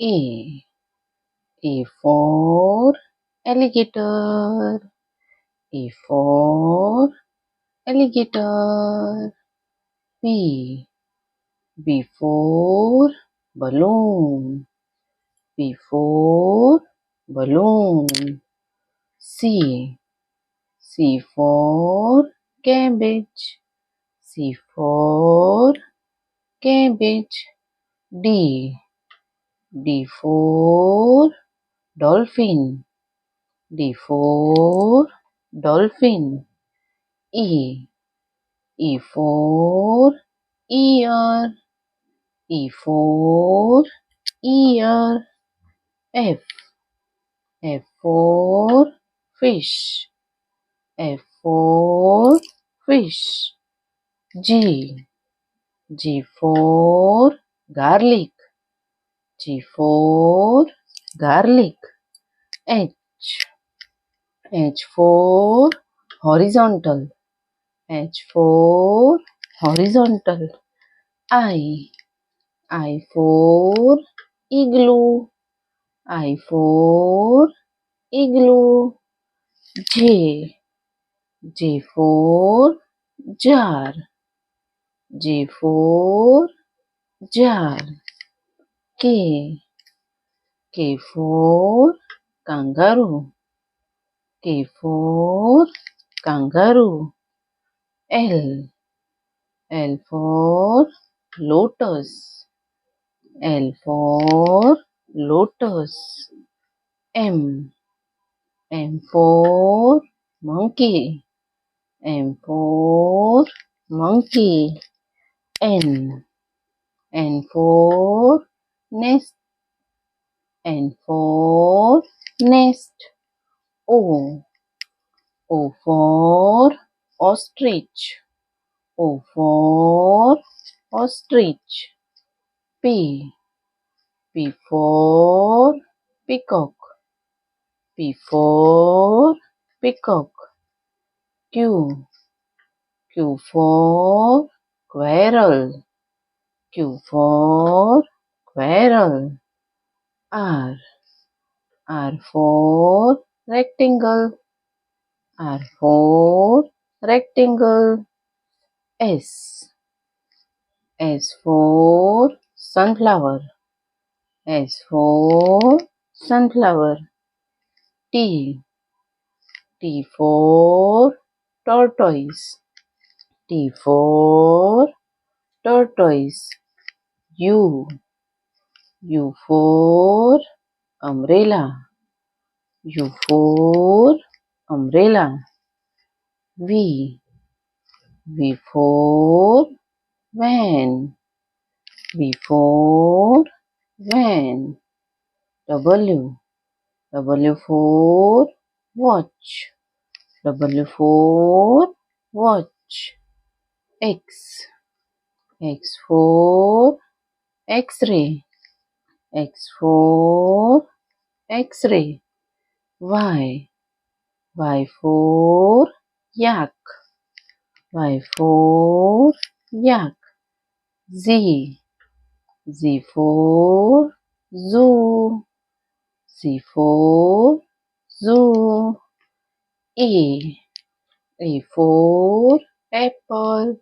A. A for alligator. A for alligator. B. B for balloon. B for balloon. C. C for cabbage. C for cabbage. D. D for dolphin. D for dolphin. E. E for ear. E for ear. F. F for fish. F for fish. G. G for garlic. G for garlic. H. H for horizontal. H for horizontal. I. I for igloo. I for igloo. J. J for jar. J for jar. K. K for kangaroo. K for kangaroo. L. L for lotus. L for lotus. M. M for monkey. M for monkey. N. N for nest. N for nest. O. O for ostrich. O for ostrich. P. P for peacock. P for peacock. Q. Q for squirrel. Q for squirrel. R. R for rectangle. R for rectangle. S. S for sunflower. S for sunflower. T. T for tortoise. T for tortoise. U. U for umbrella. U for umbrella. V. V for van. V for van. W. W for watch. W for watch. X. X for X-ray. X for X-ray. Y. Y for yak. Y for yak. Z. Z for zoo. Z for zoo. A. A for apple.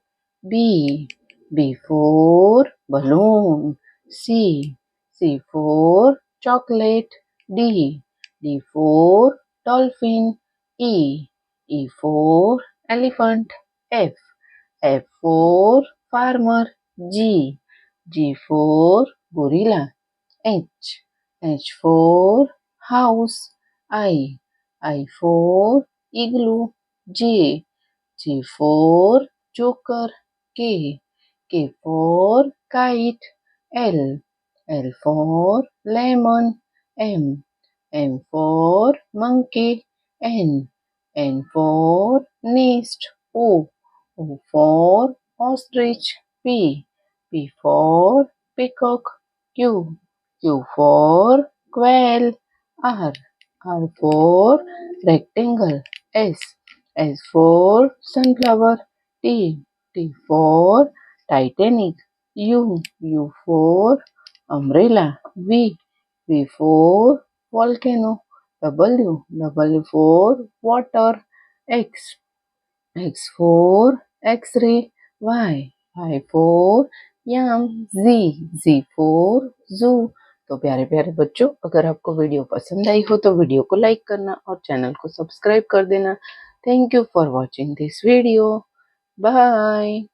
B. B for balloon. C. C for chocolate. D. D for dolphin. E. E for elephant. F. F for farmer. G. G for gorilla. H. H for house. I for igloo. J. J for joker. K. K for kite. L. L for lemon. M. M for monkey. N. N for nest. O. O for ostrich. P. P for peacock. Q. Q for quail. R. R for rectangle. S. S for sunflower. T. T for Titanic. U. U for umbrella. V. V for volcano. W for water. X. X for X-ray. Y for yam. Z for zoo. तो प्यारे प्यारे बच्चों, अगर आपको video पसंद आई हो तो video को लाइक करना और चैनल को सब्सक्राइब कर देना। Thank you for watching this video. Bye.